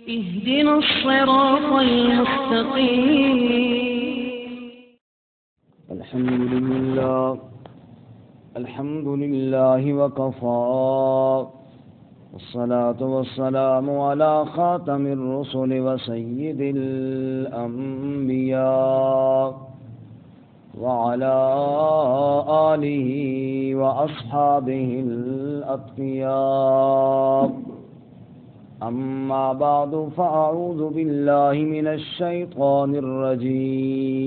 اهدنا الصراط المستقيم. الحمد لله وكفى والصلاة والسلام على خاتم الرسل وسيد الأنبياء وعلى آله وأصحابه الأتقياء. أما بعد فأعوذ بالله من الشيطان الرجيم.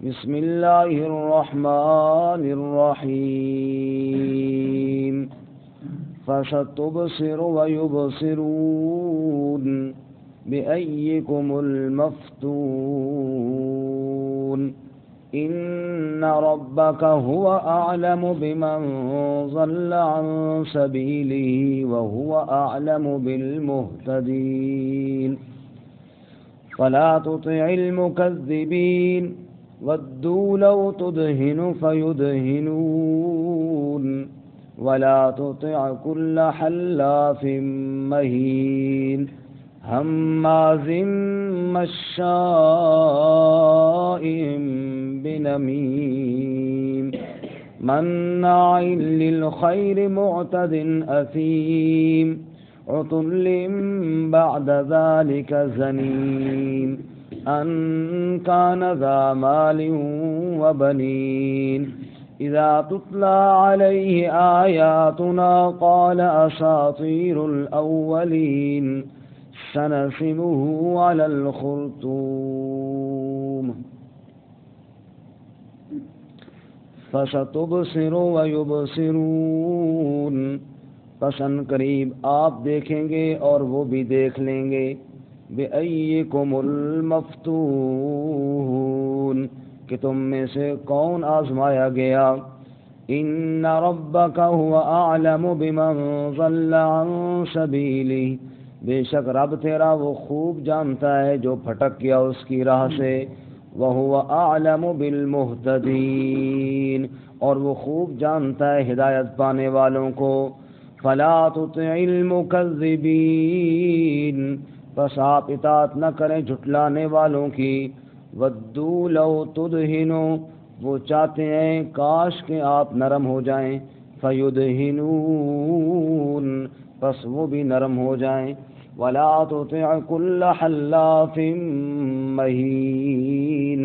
بسم الله الرحمن الرحيم. فستبصر ويبصرون بأيكم المفتون. إن ربك هو أعلم بمن ضل عن سبيله وهو أعلم بالمهتدين. فلا تطع المكذبين ودوا لو تدهن فيدهنون ولا تطع كل حلاف مهين هماز مشاء بنميم مناع للخير معتد أثيم عتل بعد ذلك زنيم أن كان ذا مال وبنين. إذا تتلى عليه آياتنا قال أساطير الأولين سنسمه على الخرطوم. فستبصر ويبصرون، پس ان قریب آپ دیکھیں گے اور وہ بھی دیکھ لیں گے. بِأَيِّكُمُ الْمَفْتُونَ، کہ تم میں سے کون آزمایا گیا. إِنَّ رَبَّكَ هُوَ أَعْلَمُ بِمَنْ ضَلَّ عَنْ سَبِيلِهِ، بے شک رب تیرا وہ خوب جانتا ہے جو بھٹک گیا اس کی راہ سے. وَهُوَ أَعْلَمُ بِالْمُهْتَدِينَ، اور وہ خوب جانتا ہے ہدایت پانے والوں کو. فَلَا تُطِعِ الْمُكَذِّبِينَ، پس آپ اطاعت نہ کریں جھٹلانے والوں کی. وَدُّوا لَوْ تُدْهِنُوا، وہ چاہتے ہیں کاش کہ آپ نرم ہو جائیں. فَيُدْهِنُونَ، پس وہ بھی نرم ہو جائیں. وَلَا تُطِعْ كُلَّ حَلَّافٍ مَّهِينٍ،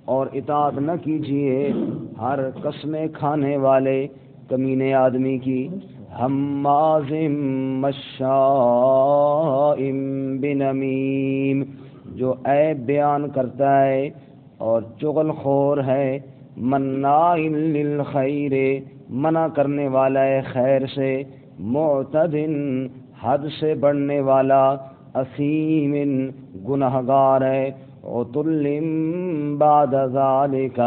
اور اطاعت نہ کیجیے ہر قسمیں کھانے والے کمینے آدمی کی. ہماز مشاء بنمیم، جو عیب بیان کرتا ہے اور چغل خور ہے. مناع للخیر، منع کرنے والا ہے خیر سے. معتد، حد سے بڑھنے والا. اثیم، گنہگار ہے. عتل بعد ذالک،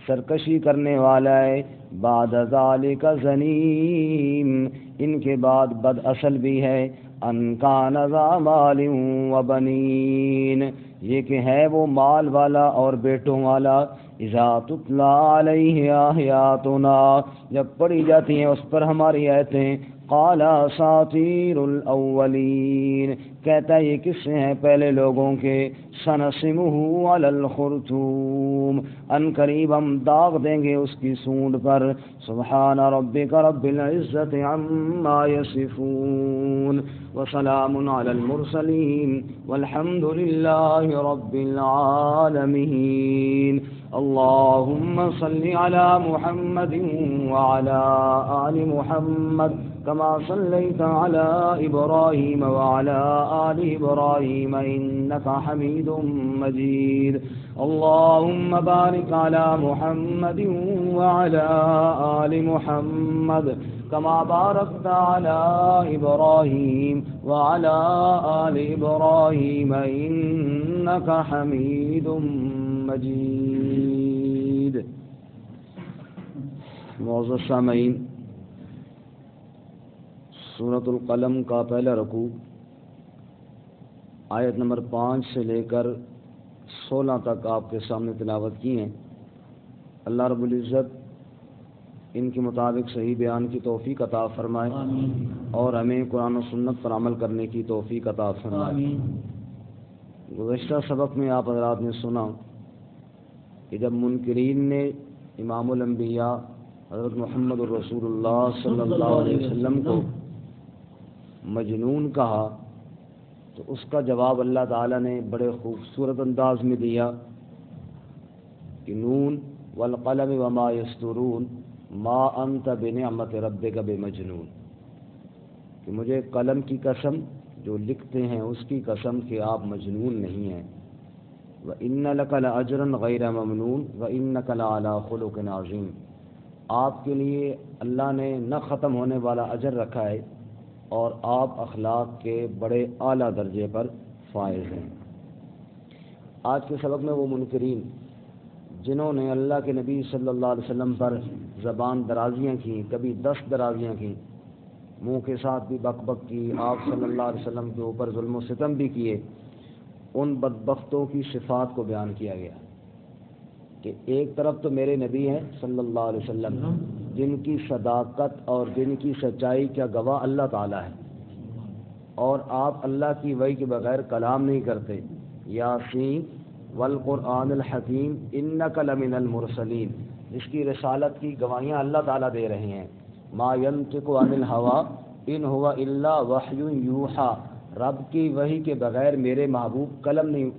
سرکشی کرنے والا ہے. بعد ذالک زنیم، ان کے بعد بد اصل بھی ہے. ان کان ذا مال وبنین، یہ کہ ہے وہ مال والا اور بیٹوں والا. اذا تتلی علیہ آیاتنا، جب پڑھی جاتی ہیں اس پر ہماری آیتیں. قال اساطیر الاولین، کہتا ہے یہ قصے ہیں پہلے لوگوں کے. سنسمہ علی الخرطوم، ان قریب ہم داغ دیں گے اس کی سونڈ پر. سبحان ربک رب العزت عما یصفون وسلام علی المرسلین والحمد للہ رب العالمین. اللهم صل على محمد وعلى آل محمد كما صليت على إبراهيم وعلى آل إبراهيم إنك حميد مجيد. اللهم بارك على محمد وعلى آل محمد كما باركت على إبراهيم وعلى آل إبراهيم إنك حميد مجيد. معزز سامعین، سورۃ القلم کا پہلا رکوع آیت نمبر 5 سے لے کر 16 تک آپ کے سامنے تلاوت کی ہیں. اللہ رب العزت ان کے مطابق صحیح بیان کی توفیق عطا فرمائے آمین اور ہمیں قرآن و سنت پر عمل کرنے کی توفیق عطا فرمائے۔ آمین۔ گزشتہ سبق میں آپ حضرات نے سنا کہ جب منکرین نے امام الانبیاء حضرت محمد الرسول اللہ صلی اللہ علیہ وسلم کو مجنون کہا تو اس کا جواب اللہ تعالیٰ نے بڑے خوبصورت انداز میں دیا کہ نون والقلم وما یسطرون ما انت بنعمت ربک بمجنون، کہ مجھے قلم کی قسم جو لکھتے ہیں اس کی قسم کہ آپ مجنون نہیں ہیں۔ وَإِنَّ لَكَ لَأَجْرًا غَيْرَ مَمْنُونٍ وَإِنَّكَ لَعَلَىٰ خُلُقٍ عَظِيمٍ، آپ کے لیے اللہ نے نہ ختم ہونے والا اجر رکھا ہے اور آپ اخلاق کے بڑے اعلیٰ درجے پر فائز ہیں۔ آج کے سبق میں وہ منکرین جنہوں نے اللہ کے نبی صلی اللہ علیہ وسلم پر زبان درازیاں کیں، کبھی 10 درازیاں کیں، منہ کے ساتھ بھی بک بک کی، آپ صلی اللہ علیہ وسلم کے اوپر ظلم و ستم بھی کیے، ان بدبختوں کی صفات کو بیان کیا گیا کہ ایک طرف تو میرے نبی ہیں صلی اللہ علیہ وسلم جن کی صداقت اور جن کی سچائی کا گواہ اللہ تعالیٰ ہے، اور آپ اللہ کی وحی کے بغیر کلام نہیں کرتے۔ یاسین والقرآن الحکیم انک لمن المرسلین، جس کی رسالت کی گواہیاں اللہ تعالیٰ دے رہے ہیں۔ ما ینطق عن الہوی ان ہوا الا وحی یوحی، رب کی وحی کے بغیر میرے محبوب قلم نہیں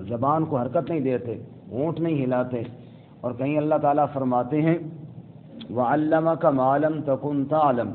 زبان کو حرکت نہیں دیتے، ہونٹ نہیں ہلاتے۔ اور کہیں اللہ تعالیٰ فرماتے ہیں وعلمک ما لم تکن تعلم،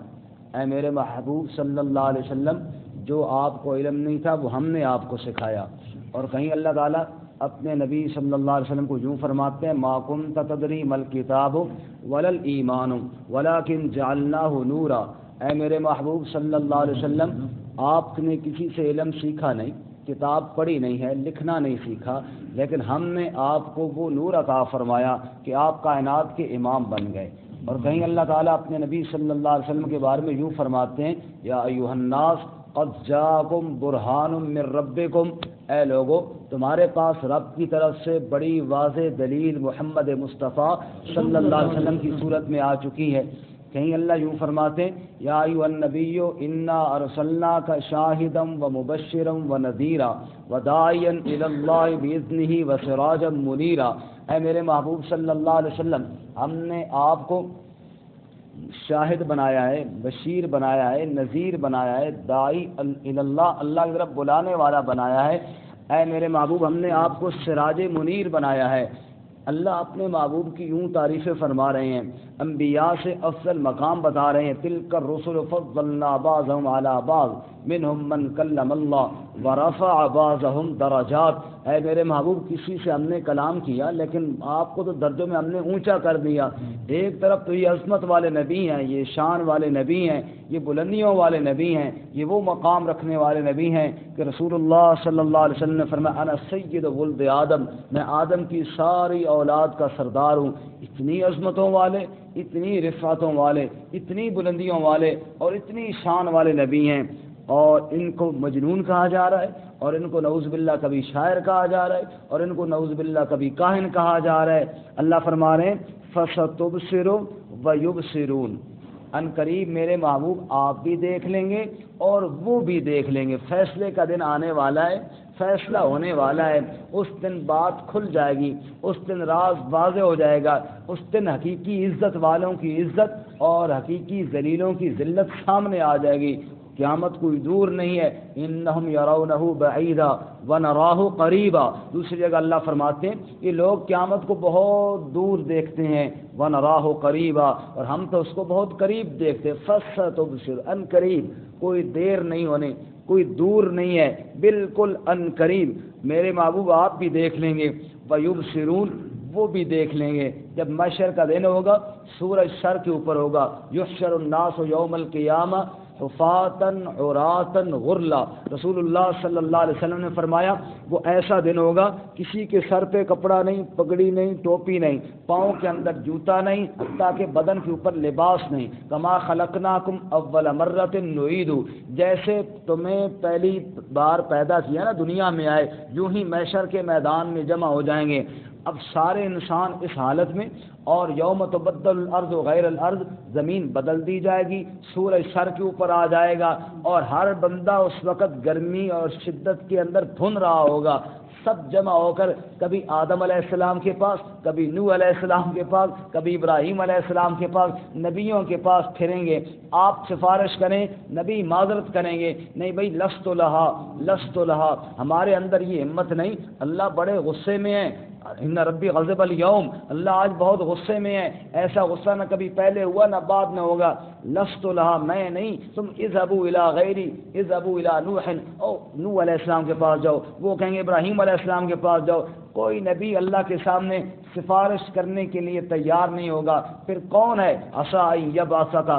اے میرے محبوب صلی اللہ علیہ وسلم جو آپ کو علم نہیں تھا وہ ہم نے آپ کو سکھایا۔ اور کہیں اللہ تعالیٰ اپنے نبی صلی اللہ علیہ وسلم کو یوں فرماتے ہیں ما کنت تدری ما الکتاب ولا الایمان ولکن جعلناہ نورا، اے میرے محبوب صلی اللہ علیہ وسلم آپ نے کسی سے علم سیکھا نہیں، کتاب پڑھی نہیں ہے، لکھنا نہیں سیکھا، لیکن ہم نے آپ کو وہ نور عطا فرمایا کہ آپ کائنات کے امام بن گئے۔ اور کہیں اللہ تعالیٰ اپنے نبی صلی اللہ علیہ وسلم کے بارے میں یوں فرماتے ہیں یا ایھا الناس قد جاءکم برہان من ربکم، اے لوگو تمہارے پاس رب کی طرف سے بڑی واضح دلیل محمد مصطفیٰ صلی اللہ علیہ وسلم کی صورت میں آ چکی ہے۔ کہیں اللہ یوں فرماتے ہیں یا ایھا النبی انا ارسلناک شاہدا ومبشرا ونذیرا وداعیا الی اللہ باذنہ وسراجا منیرا، اے میرے محبوب صلی اللہ علیہ وسلم ہم نے آپ کو شاہد بنایا ہے، بشیر بنایا ہے، نذیر بنایا ہے، داعی الی اللہ، اللہ کی طرف بلانے والا بنایا ہے۔ اے میرے محبوب ہم نے آپ کو سراج منیر بنایا ہے۔ اللہ اپنے محبوب کی یوں تعریفیں فرما رہے ہیں، انبیاء سے افضل مقام بتا رہے ہیں، تلک الرسل فضلنا بعضهم علی بعض منهم من کلم اللہ ورفع بعضهم درجات، اے میرے محبوب کسی سے ہم نے کلام کیا لیکن آپ کو تو درجوں میں ہم نے اونچا کر دیا۔ ایک طرف تو یہ عظمت والے نبی ہیں، یہ شان والے نبی ہیں، یہ بلندیوں والے نبی ہیں، یہ وہ مقام رکھنے والے نبی ہیں کہ رسول اللہ صلی اللہ علیہ وسلم نے فرمایا انا سید ولد آدم، میں آدم کی ساری اولاد کا سردار ہوں۔ اتنی عظمتوں والے، اتنی رفعتوں والے، اتنی بلندیوں والے اور اتنی شان والے نبی ہیں، اور ان کو مجنون کہا جا رہا ہے، اور ان کو نعوذ باللہ کبھی شاعر کہا جا رہا ہے، اور ان کو نعوذ باللہ کبھی کاہن کہا جا رہا ہے۔ اللہ فرما رہے ہیں فَسَتُبْصِرُ وَيُبْصِرُونَ، ان قریب میرے محبوب آپ بھی دیکھ لیں گے اور وہ بھی دیکھ لیں گے۔ فیصلے کا دن آنے والا ہے، فیصلہ ہونے والا ہے، اس دن بات کھل جائے گی، اس دن راز واضح ہو جائے گا، اس دن حقیقی عزت والوں کی عزت اور حقیقی ذلیلوں کی ذلت سامنے آ جائے گی۔ قیامت کوئی دور نہیں ہے، انہم یرونہ بعیدا ونراہ قریبا، دوسری جگہ اللہ فرماتے ہیں یہ لوگ قیامت کو بہت دور دیکھتے ہیں، ونراہ قریبا، اور ہم تو اس کو بہت قریب دیکھتے ہیں۔ فَسَتُبْصِرُ، ان قریب، کوئی دیر نہیں ہونے، کوئی دور نہیں ہے، بالکل ان قریب میرے محبوب آپ بھی دیکھ لیں گے۔ وَيُبْصِرُونَ، وہ بھی دیکھ لیں گے جب محشر کا دن ہوگا، سورج سر کے اوپر ہوگا، یحشر الناس یوم القیامہ حفاتن عراتن غرلا، رسول اللہ صلی اللہ علیہ وسلم نے فرمایا وہ ایسا دن ہوگا کسی کے سر پہ کپڑا نہیں، پگڑی نہیں، ٹوپی نہیں، پاؤں کے اندر جوتا نہیں، حتیٰ کہ بدن کے اوپر لباس نہیں۔ کما خلقناکم اول مرۃ نعید، جیسے تمہیں پہلی بار پیدا کیا نا، دنیا میں آئے، یوں ہی محشر کے میدان میں جمع ہو جائیں گے۔ اب سارے انسان اس حالت میں، اور یوم تبدل الارض غیر الارض، زمین بدل دی جائے گی، سورج سر کے اوپر آ جائے گا، اور ہر بندہ اس وقت گرمی اور شدت کے اندر بھن رہا ہوگا، سب جمع ہو کر کبھی آدم علیہ السلام کے پاس، کبھی نوح علیہ السلام کے پاس، کبھی ابراہیم علیہ السلام کے پاس، نبیوں کے پاس پھریں گے۔ آپ سفارش کریں، نبی معذرت کریں گے، نہیں بھائی لست لہا، ہمارے اندر یہ ہمت نہیں، اللہ بڑے غصے میں ہے، ان ربی غضب الیوم، اللہ آج بہت غصے میں ہے، ایسا غصہ نہ کبھی پہلے ہوا نہ بعد میں ہوگا، لست لہا، میں نہیں، تم اذهبوا الی غیری، اذهبوا الی نوح، او نوح علیہ السلام کے پاس جاؤ، وہ کہیں گے ابراہیم علیہ السلام کے پاس جاؤ۔ کوئی نبی اللہ کے سامنے سفارش کرنے کے لیے تیار نہیں ہوگا، پھر کون ہے؟ عسیٰ ان یبعثک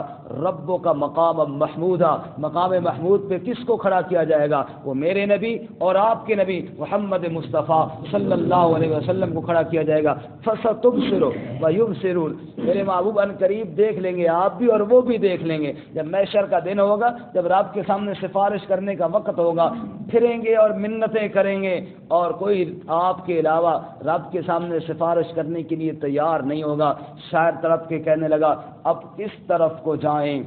ربک مقاما محمودا، مقام محمود پہ کس کو کھڑا کیا جائے گا؟ وہ میرے نبی اور آپ کے نبی محمد مصطفیٰ صلی اللہ علیہ وسلم کو کھڑا کیا جائے گا۔ فستبصر ویبصرون، میرے محبوب ان قریب دیکھ لیں گے آپ بھی اور وہ بھی دیکھ لیں گے، جب محشر کا دن ہوگا، جب رب کے سامنے سفارش کرنے کا وقت ہوگا، پھریں گے اور منتیں کریں گے، اور کوئی آپ کے علاوہ رب کے سامنے سفارش کرنے کے لیے تیار نہیں ہوگا۔ شاعر طرف کے کہنے لگا، اب کس طرف کو جائیں،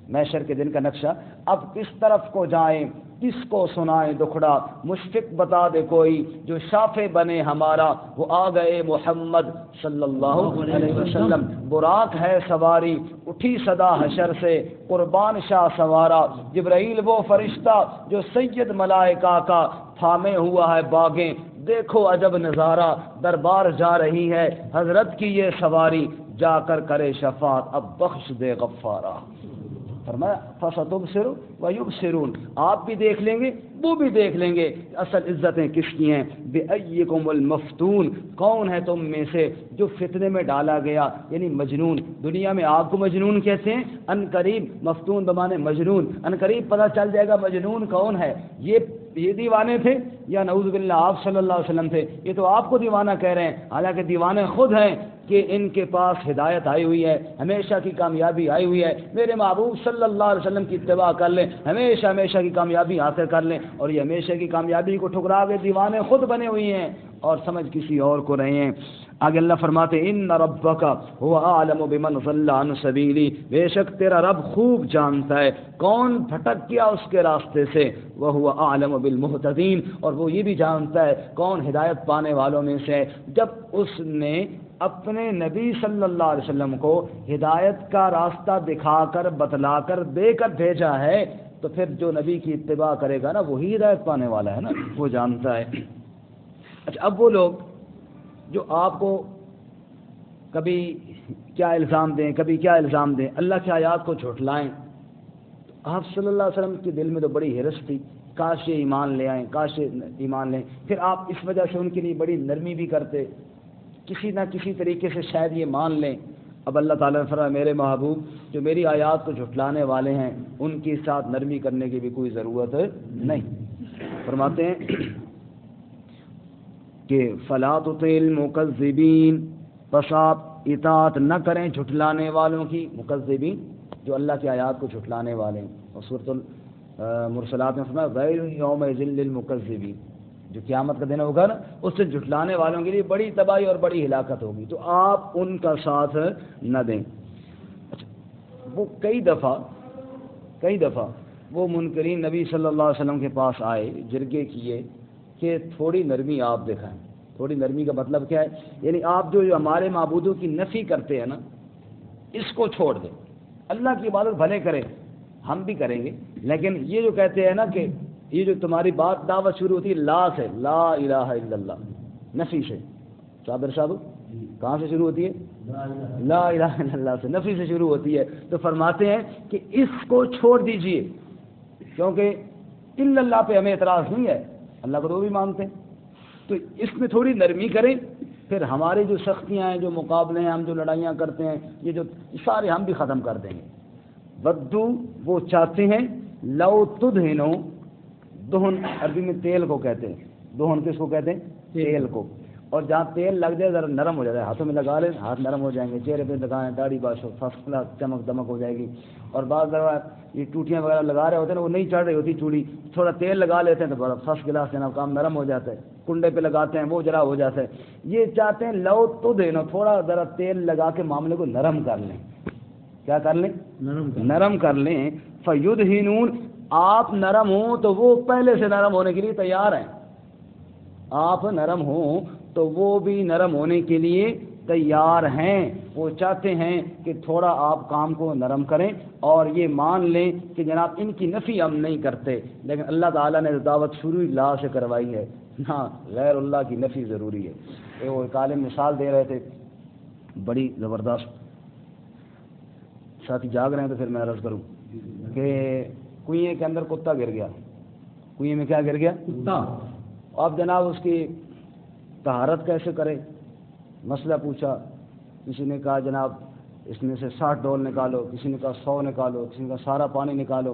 محشر کے دن کا نقشہ، اب کس طرف کو جائیں، کس کو سنائیں دکھڑا، مشفق بتا دے کوئی جو شافع بنے ہمارا، وہ آ گئے محمد صلی اللہ علیہ وسلم، براق ہے سواری، اٹھی صدا حشر سے، قربان شاہ سوارا، جبرائیل وہ فرشتہ جو سید ملائکہ کا تھامے ہوا ہے باغیں، دیکھو عجب نظارہ، دربار جا رہی ہے حضرت کی یہ سواری، جا کر کرے شفاعت اب بخش دے غفارا۔ فرمایا فستبصر ویبصرون، آپ بھی دیکھ لیں گے وہ بھی دیکھ لیں گے، اصل عزتیں کس کی ہیں؟ بِأَيِّكُمُ الْمَفْتُونُ، کون ہے تم میں سے جو فتنے میں ڈالا گیا، یعنی مجنون، دنیا میں آپ کو مجنون کہتے ہیں، ان قریب مفتون بمانے مجنون، ان قریب پتہ چل جائے گا مجنون کون ہے، یہ دیوانے تھے یا نعوذ باللہ آپ صلی اللہ علیہ وسلم تھے؟ یہ تو آپ کو دیوانہ کہہ رہے ہیں، حالانکہ دیوانے خود ہیں کہ ان کے پاس ہدایت آئی ہوئی ہے، ہمیشہ کی کامیابی آئی ہوئی ہے، میرے محبوب صلی اللہ علیہ وسلم کی اتباع کر لیں، ہمیشہ کی کامیابی حاصل کر لیں، اور یہ ہمیشہ کی کامیابی کو ٹھکرا کے دیوانے خود بنے ہوئے ہیں اور سمجھ کسی اور کو رہے ہیں۔ آگے اللہ فرماتے ان ربک هو اعلم بمن ضل عن سبیلی، بے شک تیرا رب خوب جانتا ہے کون بھٹک گیا اس کے راستے سے، وهو اعلم بالمهتدین، اور وہ یہ بھی جانتا ہے کون ہدایت پانے والوں میں سے ہے۔ جب اس نے اپنے نبی صلی اللہ علیہ وسلم کو ہدایت کا راستہ دکھا کر بتلا کر دے کر بھیجا ہے، تو پھر جو نبی کی اتباع کرے گا نا وہی ہدایت پانے والا ہے نا، وہ جانتا ہے۔ اچھا، اب وہ لوگ جو آپ کو کبھی کیا الزام دیں، کبھی کیا الزام دیں، اللہ کی آیات کو جھٹلائیں، تو آپ صلی اللہ علیہ وسلم کے دل میں تو بڑی حرص تھی، کاش یہ ایمان لے آئیں، کاش یہ ایمان لیں، پھر آپ اس وجہ سے ان کے لیے بڑی نرمی بھی کرتے، کسی نہ کسی طریقے سے شاید یہ مان لیں۔ اب اللہ تعالیٰ نے فرمایا میرے محبوب جو میری آیات کو جھٹلانے والے ہیں ان کے ساتھ نرمی کرنے کی بھی کوئی ضرورت نہیں۔ فرماتے ہیں کہ فَلَا تُطِعِ الْمُكَذِّبِينَ، بس آپ اطاعت نہ کریں جھٹلانے والوں کی، مکذبین جو اللہ کی آیات کو جھٹلانے والے ہیں، اور سورۃ المرسلات میں فرمایا غیر یومئذ للمکذبین، جو قیامت کا دن ہوگا نا اس سے جھٹلانے والوں کے لیے بڑی تباہی اور بڑی ہلاکت ہوگی، تو آپ ان کا ساتھ نہ دیں۔ اچھا، وہ کئی دفعہ وہ منکرین نبی صلی اللہ علیہ وسلم کے پاس آئے، جرگے کیے کہ تھوڑی نرمی آپ دکھائیں۔ تھوڑی نرمی کا مطلب کیا ہے؟ یعنی آپ جو ہمارے معبودوں کی نفی کرتے ہیں نا، اس کو چھوڑ دیں، اللہ کی عبادت بھلے کریں، ہم بھی کریں گے، لیکن یہ جو کہتے ہیں نا کہ یہ جو تمہاری بات دعوت شروع ہوتی ہے لا سے، لا الہ الا اللہ، نفی سے، صابر صاحب کہاں سے شروع ہوتی ہے؟ لا الہ الا اللہ سے، نفی سے شروع ہوتی ہے، تو فرماتے ہیں کہ اس کو چھوڑ دیجئے، کیونکہ الا اللہ پہ ہمیں اعتراض نہیں ہے، اللہ کو تو بھی مانتے ہیں، تو اس میں تھوڑی نرمی کریں، پھر ہماری جو سختیاں ہیں، جو مقابلے ہیں، ہم جو لڑائیاں کرتے ہیں، یہ جو سارے ہم بھی ختم کر دیں گے۔ ودو، وہ چاہتے ہیں، لو تدہنو، دہن عربی میں تیل کو کہتے ہیں، دہن کس کو کہتے ہیں؟ تیل کو، اور جہاں تیل لگ جائے ذرا نرم ہو جاتا ہے، ہاتھوں میں لگا لیں ہاتھ نرم ہو جائیں گے، چہرے پہ لگائیں داڑھی باش ہو فرسٹ کلاس چمک دمک ہو جائے گی. اور بعض دفعہ یہ ٹوٹیاں وغیرہ لگا رہے ہوتے ہیں نا، وہ نہیں چڑھ رہی ہوتی چوڑی، تھوڑا تیل لگا لیتے ہیں تو بڑا فرسٹ کلاس جناب کام نرم ہو جاتا ہے. کنڈے پہ لگاتے ہیں وہ ذرا ہو جاتا ہے. یہ چاہتے ہیں لو تو دینا، تھوڑا ذرا تیل لگا کے معاملے کو نرم کر لیں. کیا کر لیں؟ نرم کر لیں. فیدہنون، آپ نرم ہوں تو وہ پہلے سے نرم ہونے کے لیے تیار ہیں. آپ نرم ہوں تو وہ بھی نرم ہونے کے لیے تیار ہیں. وہ چاہتے ہیں کہ تھوڑا آپ کام کو نرم کریں اور یہ مان لیں کہ جناب ان کی نفی ہم نہیں کرتے، لیکن اللہ تعالیٰ نے دعوت شروع لا سے کروائی ہے. ہاں، غیر اللہ کی نفی ضروری ہے. وہ ایک عالم مثال دے رہے تھے بڑی زبردست، ساتھی جاگ رہے ہیں تو پھر میں عرض کروں کہ کنویں کے اندر کتا گر گیا. کنویں میں کیا گر گیا؟ کتا. اب جناب اس کی طہارت کیسے کرے؟ مسئلہ پوچھا. کسی نے کہا جناب اس میں سے 60 ڈول نکالو، کسی نے کہا 100 نکالو، کسی نے کہا سارا پانی نکالو.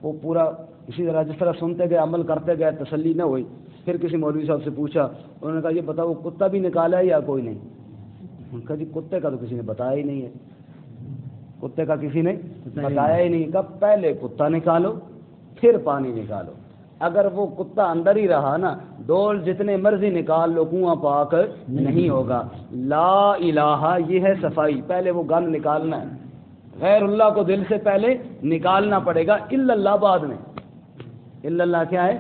وہ پورا اسی طرح جس طرح سنتے گئے عمل کرتے گئے، تسلی نہ ہوئی. پھر کسی مولوی صاحب سے پوچھا، انہوں نے کہا یہ بتاؤ کتا بھی نکالا ہے یا کوئی نہیں؟ انہوں نے کہا جی کتے کا تو کسی نے بتایا ہی نہیں ہے. کتے کا کسی نے بتایا ہی نہیں. کب؟ پہلے کتا نکالو پھر پانی نکالو. اگر وہ کتا اندر ہی رہا نا، ڈول جتنے مرضی نکال لو کنواں پاک نہیں ہوگا. لا الہ یہ ہے صفائی. پہلے وہ گند نکالنا ہے، غیر اللہ کو دل سے پہلے نکالنا پڑے گا. الا اللہ بعد میں. الا اللہ کیا ہے؟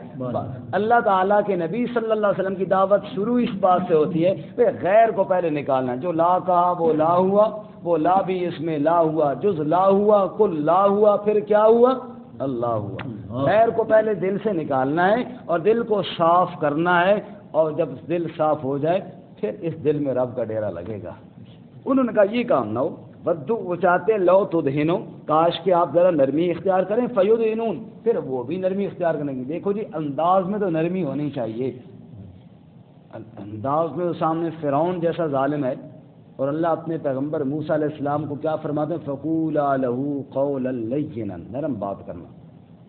اللہ تعالیٰ کے نبی صلی اللہ علیہ وسلم کی دعوت شروع اس بات سے ہوتی ہے کہ غیر کو پہلے نکالنا. جو لا کہا وہ لا ہوا، وہ لا بھی اس میں لا ہوا، جز لا ہوا، کل لا ہوا، پھر کیا ہوا؟ اللہ ہوا. غیر کو پہلے دل سے نکالنا ہے اور دل کو صاف کرنا ہے، اور جب دل صاف ہو جائے پھر اس دل میں رب کا ڈیرا لگے گا. انہوں نے کہا یہ کام نہ ہو. ودو، وہ چاہتے ہیں لو تدہنو، کاش کہ آپ ذرا نرمی اختیار کریں. فیدہنون، پھر وہ بھی نرمی اختیار کریں گے. دیکھو جی انداز میں تو نرمی ہونی چاہیے. انداز میں سامنے فرعون جیسا ظالم ہے، اور اللہ اپنے پیغمبر موسیٰ علیہ السلام کو کیا فرماتے ہیں؟ فقولا لہ قولا لینا، نرم بات کرنا،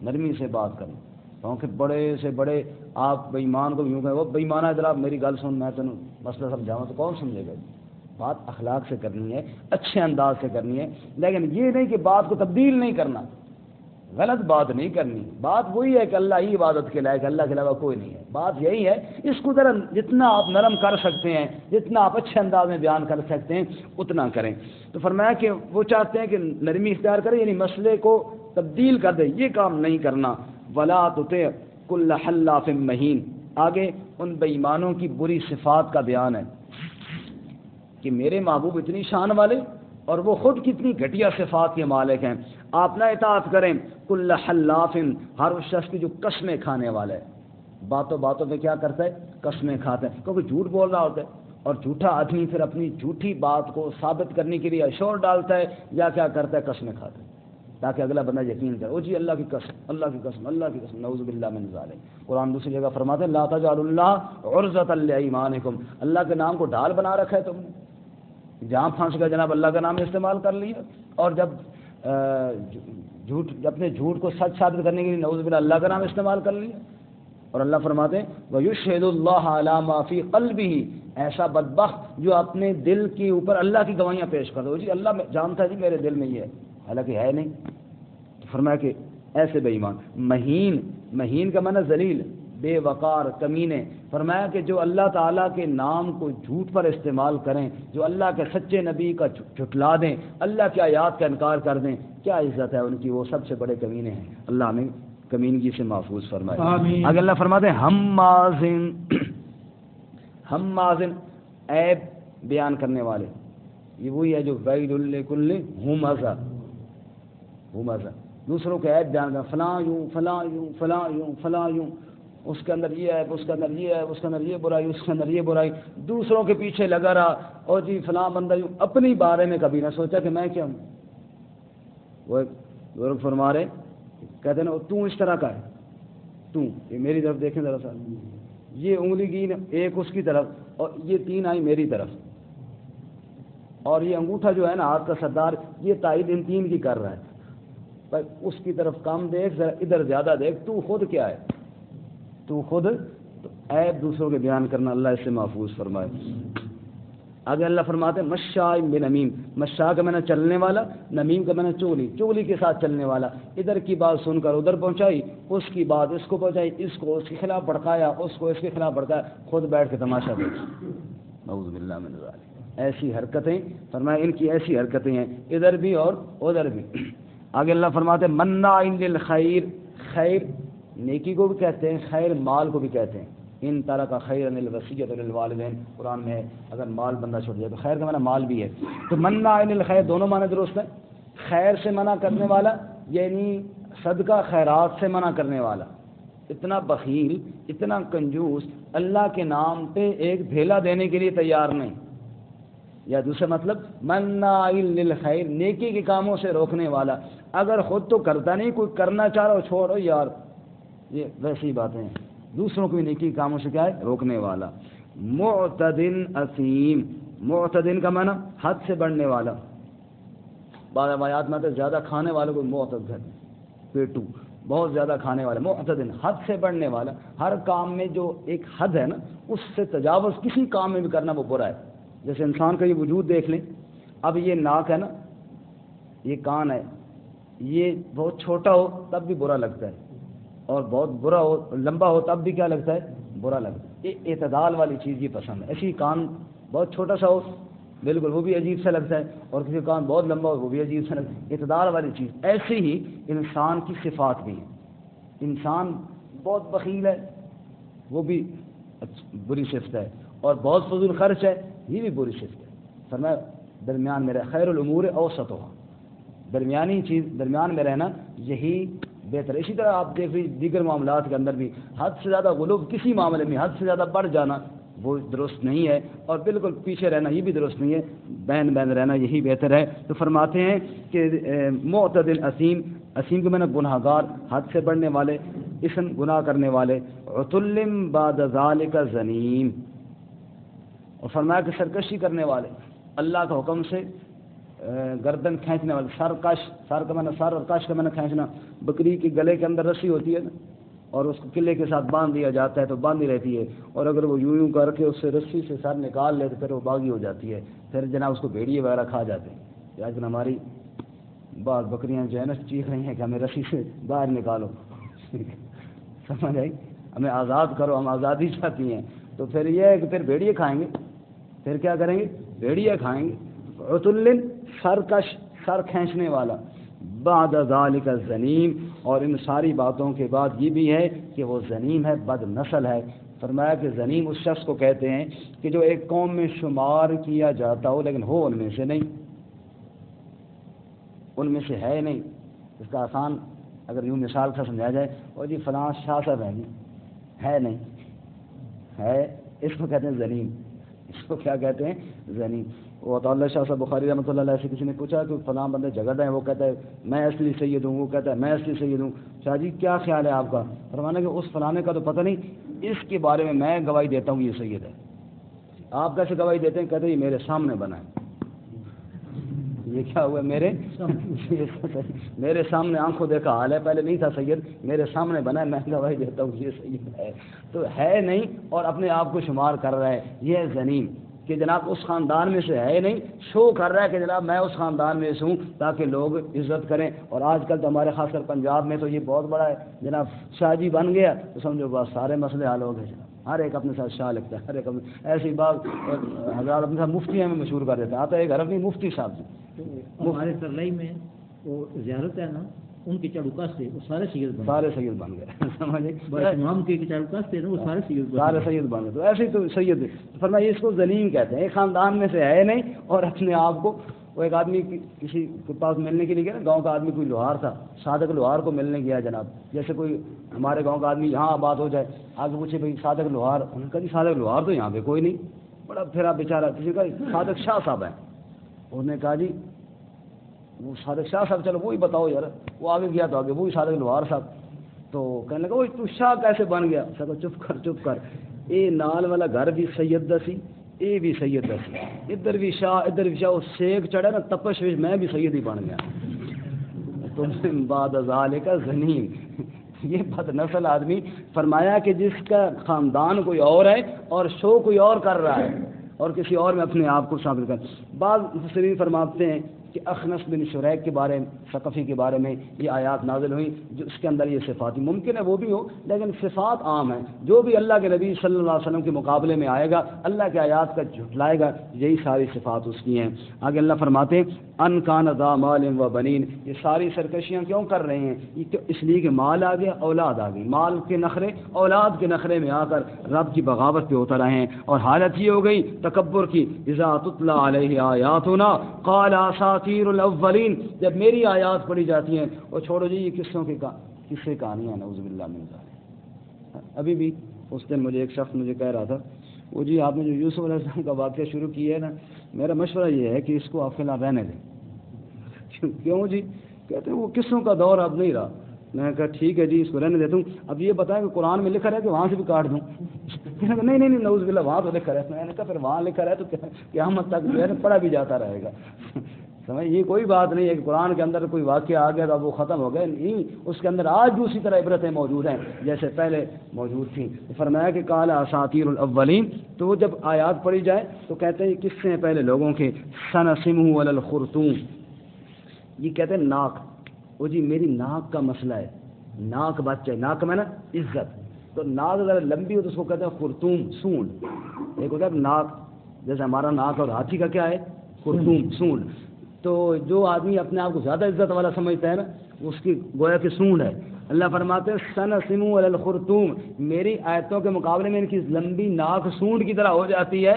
نرمی سے بات کرنا. کیونکہ بڑے سے بڑے آپ بے ایمان کو یوں کہیں وہ بے ایمان ہے ذرا میری گل سن، میں تینوں مسئلہ سمجھاؤں، تو کون سمجھے گا؟ بات اخلاق سے کرنی ہے، اچھے انداز سے کرنی ہے، لیکن یہ نہیں کہ بات کو تبدیل نہیں کرنا، غلط بات نہیں کرنی. بات وہی ہے کہ اللہ ہی عبادت کے لائق، اللہ کے علاوہ کوئی نہیں ہے. بات یہی ہے، اس کو ذرا جتنا آپ نرم کر سکتے ہیں، جتنا آپ اچھے انداز میں بیان کر سکتے ہیں اتنا کریں. تو فرمایا کہ وہ چاہتے ہیں کہ نرمی اختیار کریں، یعنی مسئلے کو تبدیل کر دیں. یہ کام نہیں کرنا. ولا تطع کل حلاف مہین. آگے ان بے ایمانوں کی بری صفات کا بیان ہے کہ میرے محبوب اتنی شان والے اور وہ خود کتنی گھٹیا صفات کے مالک ہیں. آپ نہ اطاعت کریں. کل حلاف، ہر اس شخص کی جو قسمیں کھانے والا ہے، باتوں باتوں میں کیا کرتا ہے؟ قسمیں کھاتا ہے. کیونکہ جھوٹ بول رہا ہوتا ہے، اور جھوٹا آدمی پھر اپنی جھوٹی بات کو ثابت کرنے کے لیے شور ڈالتا ہے یا کیا کرتا ہے؟ قسمیں کھاتا ہے تاکہ اگلا بندہ یقین کرے. او جی اللہ کی قسم، اللہ کی قسم، اللہ کی قسم. نعوذ باللہ من ذالک. قرآن دوسری جگہ فرماتے ہیں لا تجعلوا اللہ عرضۃ لایمانکم. اللہ کے نام کو ڈھال بنا رکھا ہے تم نے، جہاں پھنس گئے جناب اللہ کا نام استعمال کر لیا، اور جب اپنے جھوٹ کو سچ ثابت کرنے کے لیے نعوذ باللہ اللہ کا نام استعمال کر لیا. اور اللہ فرماتے ہیں وَيُشْهِدُ اللَّهَ عَلَى مَا فِي قَلْبِهِ. ایسا بدبخت جو اپنے دل کے اوپر اللہ کی گواہیاں پیش کر دو. جی اللہ جانتا ہے جی میرے دل میں یہ ہے، حالانکہ ہے نہیں. تو فرمایا کہ ایسے بے ایمان. مہین، مہین کا معنی ذلیل، بے وقار، کمینے. فرمایا کہ جو اللہ تعالیٰ کے نام کو جھوٹ پر استعمال کریں، جو اللہ کے سچے نبی کا جھٹلا دیں، اللہ کی آیات کا انکار کر دیں، کیا عزت ہے ان کی، وہ سب سے بڑے کمینے ہیں. اللہ ہمیں کمینگی سے محفوظ فرمائے. اگر اللہ فرماتے ہیں ہمازن، ہمازن عیب بیان کرنے والے. یہ وہی ہے جو ویل لکل ہمزہ، ہمزہ دوسروں کے عیب بیان کرنا، فلاں یوں فلاں یوں فلاں یوں فلاں یوں، اس کے اندر یہ ہے، اس کے اندر یہ ہے، اس کے اندر یہ برائی، اس کے اندر یہ برائی، دوسروں کے پیچھے لگا رہا. اور جی فلاں بندہ یوں، اپنی بارے میں کبھی نہ سوچا کہ میں کیا ہوں. وہ لوگ فرما رہے کہتے ہیں نا تو اس طرح کا ہے، تو یہ میری طرف دیکھیں ذرا سا، یہ انگلی کی ایک اس کی طرف اور یہ 3 آئی میری طرف، اور یہ انگوٹھا جو ہے نا ہاتھ کا سردار، یہ تائید ان 3 کی کر رہا ہے. بھائی اس کی طرف کم دیکھ ذرا، ادھر زیادہ دیکھ، تو خود کیا ہے، تو خود عیب دوسروں کے بیان کرنا اللہ اس سے محفوظ فرمائے. آگے اللہ فرماتے ہیں مشاء بنمیم، مشاء کا معنی چلنے والا، نمیم کا معنی چغلی، چغلی کے ساتھ چلنے والا. ادھر کی بات سن کر ادھر پہنچائی، اس کی بات اس کو پہنچائی، اس کو اس کے خلاف بھڑکایا، اس کو اس کے خلاف بھڑکایا، خود بیٹھ کے تماشا دیکھا. نعوذ باللہ من ذالک. ایسی حرکتیں فرمایا ان کی ایسی حرکتیں ہیں ادھر بھی اور ادھر بھی. آگے اللہ فرماتے ہیں مناع للخیر، خیر نیکی کو بھی کہتے ہیں، خیر مال کو بھی کہتے ہیں. ان طرح کا خیر الوصیۃ للوالدین، قرآن میں اگر مال بندہ چھوڑ جائے تو خیر کا معنی مال بھی ہے. تو مناع للخیر دونوں معنی درست ہیں. خیر سے منع کرنے والا یعنی صدقہ خیرات سے منع کرنے والا. اتنا بخیل، اتنا کنجوس، اللہ کے نام پہ ایک بھیلا دینے کے لیے تیار نہیں. یا دوسرا مطلب مناع للخیر، نیکی کے کاموں سے روکنے والا. اگر خود تو کرتا نہیں، کوئی کرنا چاہ رہا ہو چھوڑو یار، یہ ویسی باتیں ہیں. دوسروں کو نیکی کاموں سے کیا ہے؟ روکنے والا. معتدن اثیم، معتدن کا معنی حد سے بڑھنے والا. بعض روایات میں آتا ہے زیادہ کھانے والے کو معتد کہتے ہیں، پیٹو، بہت زیادہ کھانے والا. معتدن حد سے بڑھنے والا. ہر کام میں جو ایک حد ہے نا، اس سے تجاوز کسی کام میں بھی کرنا وہ برا ہے. جیسے انسان کا یہ وجود دیکھ لیں. اب یہ ناک ہے نا، یہ کان ہے، یہ بہت چھوٹا ہو تب بھی برا لگتا ہے، اور بہت برا ہو لمبا ہو تب بھی کیا لگتا ہے؟ برا لگتا ہے. یہ اعتدال والی چیز یہ پسند ہے. ایسی کان بہت چھوٹا سا ہو بالکل وہ بھی عجیب سا لگتا ہے، اور کسی کان بہت لمبا ہو وہ بھی عجیب سا لگتا ہے. اعتدال والی چیز. ایسے ہی انسان کی صفات بھی ہیں. انسان بہت بخیل ہے، وہ بھی بری صفت ہے، اور بہت فضول خرچ ہے، یہ بھی بری صفت ہے. فرمایا درمیان میں رہ، خیر الامور اوسطھا، درمیانی چیز درمیان میں رہنا یہی بہتر ہے. اسی طرح آپ دیکھ لیجیے دیگر معاملات کے اندر بھی حد سے زیادہ غلو کسی معاملے میں، حد سے زیادہ بڑھ جانا وہ درست نہیں ہے، اور بالکل پیچھے رہنا یہ بھی درست نہیں ہے. بین بین رہنا یہی بہتر ہے. تو فرماتے ہیں کہ معتدل اثیم، اثیم کے معنی گناہ گار، حد سے بڑھنے والے، اسم گناہ کرنے والے. عتل بعد ذلک زنیم، اور فرمایا کہ سرکشی کرنے والے، اللہ کا حکم سے گردن کھینچنے والے. سرکش، سر کا معنی سر، اور کش کا معنی کھینچنا. بکری کے گلے کے اندر رسی ہوتی ہے نا، اور اس کو قلعے کے ساتھ باندھ دیا جاتا ہے تو باندھی رہتی ہے، اور اگر وہ یوں یوں کر کے اس سے رسی سے سر نکال لے تو پھر وہ باغی ہو جاتی ہے. پھر جناب اس کو بھیڑیے وغیرہ کھا جاتے ہیں. آج کل ہماری بعض بکریاں جو ہے نا چیخ رہی ہیں کہ ہمیں رسی سے باہر نکالو، سمجھ آئی، ہمیں آزاد کرو، ہم آزادی چاہتی ہیں. تو پھر یہ ہے کہ پھر بھیڑیے کھائیں گے، پھر کیا کریں گے؟ بھیڑیے کھائیں گے. عتل سرکش، سر کھینچنے والا. بعد ذالک زنیم، اور ان ساری باتوں کے بعد یہ بھی ہے کہ وہ زنیم ہے، بد نسل ہے. فرمایا کہ زنیم اس شخص کو کہتے ہیں کہ جو ایک قوم میں شمار کیا جاتا ہو لیکن ہو ان میں سے نہیں، ان میں سے ہے نہیں. اس کا آسان اگر یوں مثال سے سمجھا جائے، اور جی فلاں شاہ صاحب ہے، جی ہے نہیں، ہے، اس کو کہتے ہیں زنیم. اس کو کیا کہتے ہیں؟ زنیم. وہ تو اللہ شاہ صاحب بخاری رحمۃ اللہ علیہ سے کسی نے پوچھا کہ فلاں بندے جگہ ہیں، وہ کہتا ہے میں اصلی سید ہوں، وہ کہتا ہے میں اصلی سید ہوں. شاہ جی کیا خیال ہے آپ کا؟ فرمانا کہ اس فلانے کا تو پتہ نہیں، اس کے بارے میں میں گواہی دیتا ہوں یہ سید ہے. آپ کیسے گواہی دیتے ہیں؟ کہتے ہیں یہ میرے سامنے بنا ہے. یہ کیا ہوا؟ میرے سامنے آنکھوں دیکھا حال ہے، پہلے نہیں تھا سید، میرے سامنے بنا ہے، میں گواہی دیتا ہوں یہ سید ہے. تو ہے نہیں اور اپنے آپ کو شمار کر رہا ہے، یہ ہے زنیم. کہ جناب اس خاندان میں سے ہے نہیں، شو کر رہا ہے کہ جناب میں اس خاندان میں سے ہوں تاکہ لوگ عزت کریں. اور آج کل تو ہمارے خاص کر پنجاب میں تو یہ بہت بڑا ہے، جناب شاہ جی بن گیا تو سمجھو بس سارے مسئلے حل ہو گئے. جناب ہر ایک اپنے ساتھ شاہ لگتا ہے، ہر ایک اپنے ایسی بات حضرات اپنے ساتھ مفتی میں مشہور کر دیتے ہیں. آتا ہے ایک حرف نہیں، مفتی صاحب جی. ہمارے سرلائی میں وہ زیارت ہے نا، ان کے چڑوکا سے وہ سارے سید بن گئے. سمجھے امام کے چڑوکا سے وہ سارے سید بن گئے. تو ایسے ہی تو سید فرمایا اس کو زنیم کہتے ہیں. ایک خاندان میں سے ہے نہیں اور اپنے آپ کو. وہ ایک آدمی کسی کے پاس ملنے کے لیے گیا نا، گاؤں کا آدمی کوئی لوہار تھا، صادق لوہار کو ملنے گیا جناب. جیسے کوئی ہمارے گاؤں کا آدمی یہاں بات ہو جائے، آگے پوچھے بھائی صادق لوہار، انہوں نے کہا جی صادق لوہار تو یہاں پہ کوئی نہیں. بڑا پھرا بیچارہ، کسی کا صادق شاہ صاحب ہے. انہوں نے کہا جی وہ صادق شاہ صاحب، چلو وہی بتاؤ یار. وہ آگے گیا تو آگے وہی صادق لوہار صاحب. تو کہنے لگا وہ تو شاہ کیسے بن گیا؟ صاحب چپ کر اے نال والا گھر بھی سید دا سی، اے بھی سید دا سی، ادھر بھی شاہ وہ سیک چڑھا نا تپش وچ میں بھی سید ہی بن گیا. تم بعد ذالک زنیم. یہ بد نسل آدمی فرمایا کہ جس کا خاندان کوئی اور ہے اور شو کوئی اور کر رہا ہے اور کسی اور میں اپنے آپ کو شامل کر. بعض مفسرین فرماتے ہیں کہ اخنس بن شریک کے بارے میں، ثقفی کے بارے میں یہ آیات نازل ہوئیں جو اس کے اندر یہ صفات ہیں. ممکن ہے وہ بھی ہو لیکن صفات عام ہیں. جو بھی اللہ کے نبی صلی اللہ علیہ وسلم کے مقابلے میں آئے گا، اللہ کے آیات کا جھٹلائے گا، یہی ساری صفات اس کی ہیں. آگے اللہ فرماتے ہیں ان کان ذا مال و بنین. یہ ساری سرکشیاں کیوں کر رہے ہیں؟ یہ اس لیے کہ مال آ گیا، اولاد آ گئی. مال کے نخرے، اولاد کے نخرے میں آ کر رب کی بغاوت پہ اتر آئے ہیں. اور حالت یہ ہو گئی تکبر کی. اذا تتلی علیہ آیاتنا قال اساطیر الاولین. جب میری آیات پڑھی جاتی ہیں، اور چھوڑو جی یہ قصے کہانیاں، نعوذ باللہ من ذلک. ابھی بھی اس دن مجھے ایک شخص مجھے کہہ رہا تھا، وہ جی آپ نے جو یوسف علیہ السلام کا واقعہ شروع کیا ہے نا، میرا مشورہ یہ ہے کہ اس کو آپ فی الحال رہنے دیں. کیوں جی؟ کہتے ہیں وہ قصوں کا دور اب نہیں رہا. میں نے کہا ٹھیک ہے جی، اس کو رہنے دیتا ہوں. اب یہ بتائیں کہ قرآن میں لکھا ہے کہ وہاں سے بھی کاٹ دوں. نہیں نعوذ باللہ، وہاں تو لکھا ہے. میں نے کہا پھر وہاں لکھا ہے تو قیامت تک جو ہے پڑھا بھی جاتا رہے گا. سمجھ، یہ کوئی بات نہیں ہے کہ قرآن کے اندر کوئی واقعہ آ گیا تو اب وہ ختم ہو گئے. نہیں، اس کے اندر آج بھی اسی طرح عبرتیں موجود ہیں جیسے پہلے موجود تھیں. فرمایا کہ قال اساطیر الاولین. تو وہ جب آیات پڑھی جائے تو کہتے ہیں یہ قصے ہیں پہلے لوگوں کے. سنسمہ علی الخرطوم. یہ کہتے ہیں ناک. وہ جی میری ناک کا مسئلہ ہے. ناک بچہ، ناک میں نا عزت. تو ناک اگر لمبی ہو تو اس کو کہتے ہیں خرطوم، سونڈ. ایک ہوتا ہے ناک، جیسے ہمارا ناک اور ہاتھی کا کیا ہے؟ خرطوم، سونڈ. تو جو آدمی اپنے آپ کو زیادہ عزت والا سمجھتا ہے نا، اس کی گویا کہ سونڈ ہے. اللہ فرماتے ہیں سنسمو علی الخرطوم. میری آیتوں کے مقابلے میں ان کی لمبی ناک سونڈ کی طرح ہو جاتی ہے.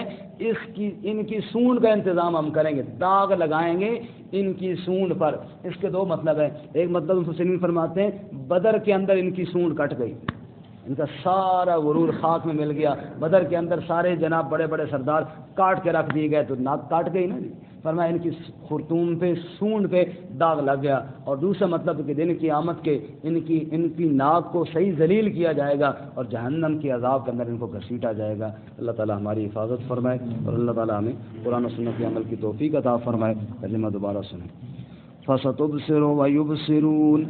ان کی سونڈ کا انتظام ہم کریں گے، داغ لگائیں گے ان کی سونڈ پر. اس کے دو مطلب ہیں. ایک مطلب مفسرین فرماتے ہیں بدر کے اندر ان کی سونڈ کٹ گئی، ان کا سارا غرور خاک میں مل گیا. بدر کے اندر سارے جناب بڑے بڑے سردار کاٹ کے رکھ دیے گئے تو ناک کاٹ گئی نا جی. فرمایا ان کی خرطوم پہ، سونڈ پہ داغ لگ گیا. اور دوسرا مطلب کہ دن قیامت کے ان کی ناک کو صحیح ذلیل کیا جائے گا اور جہنم کے عذاب کے اندر ان کو گھسیٹا جائے گا. اللہ تعالی ہماری حفاظت فرمائے اور اللہ تعالی ہمیں قرآن و سنت کے عمل کی توفیق عطا فرمائے. ترجمہ دوبارہ سنیں. فَسَتُبْصِرُ وَيُبْصِرُونَ.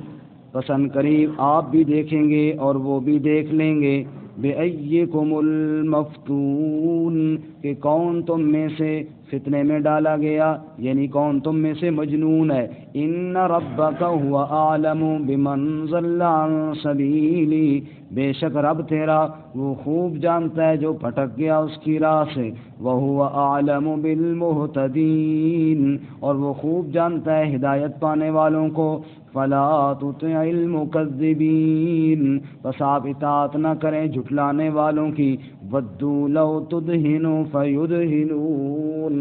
پسند قریب آپ بھی دیکھیں گے اور وہ بھی دیکھ لیں گے. بِأَيِّكُمُ الْمَفْتُونُ. کہ کون تم میں سے فتنے میں ڈالا گیا، یعنی کون تم میں سے مجنون ہے. ان ربک هو اعلم بمن ضل عن سبیلی. بے شک رب تیرا وہ خوب جانتا ہے جو بھٹک گیا اس کی راہ سے. وهو اعلم بالمهتدین. اور وہ خوب جانتا ہے ہدایت پانے والوں کو. فلا تطع المکذبین. بس آپ اطاعت نہ کریں جھٹلانے والوں کی. ودوا لو تدہنوا فیدہنون.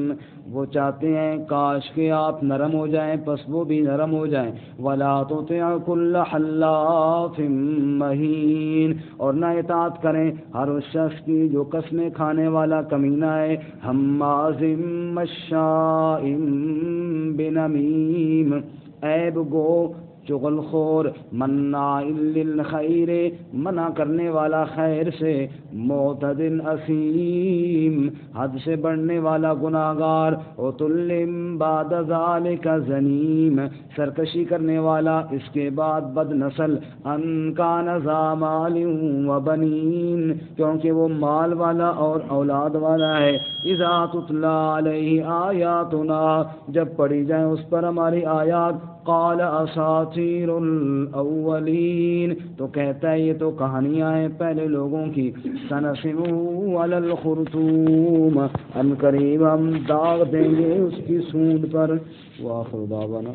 وہ چاہتے ہیں کاش کہ آپ نرم ہو جائیں پس وہ بھی نرم ہو جائیں. ولا تطع کل حلاف مہین. اور نہ اطاعت کریں ہر اس شخص کی جو قسمیں کھانے والا کمینہ ہے. ہماز مشاء بنمیم. عیب گو، چغل خور، مناع للخیر، منع کرنے والا خیر سے. معتد اثیم، حد سے بڑھنے والا گناہگار. عتل بعد ذلک زنیم، سرکشی کرنے والا اس کے بعد بد نسل. ان کان ذا مال و بنین، کیونکہ وہ مال والا اور اولاد والا ہے. اذا تتلی علیہ آیاتنا، جب پڑھی جائیں اس پر ہماری آیات. قال اساطیر الاولین، تو کہتا ہے یہ تو کہانیاں ہیں پہلے لوگوں کی. سنسمع علی الخرطوم، ان قریب ہم داغ دیں گے اس کی سونڈ پر. وآخر دعوانا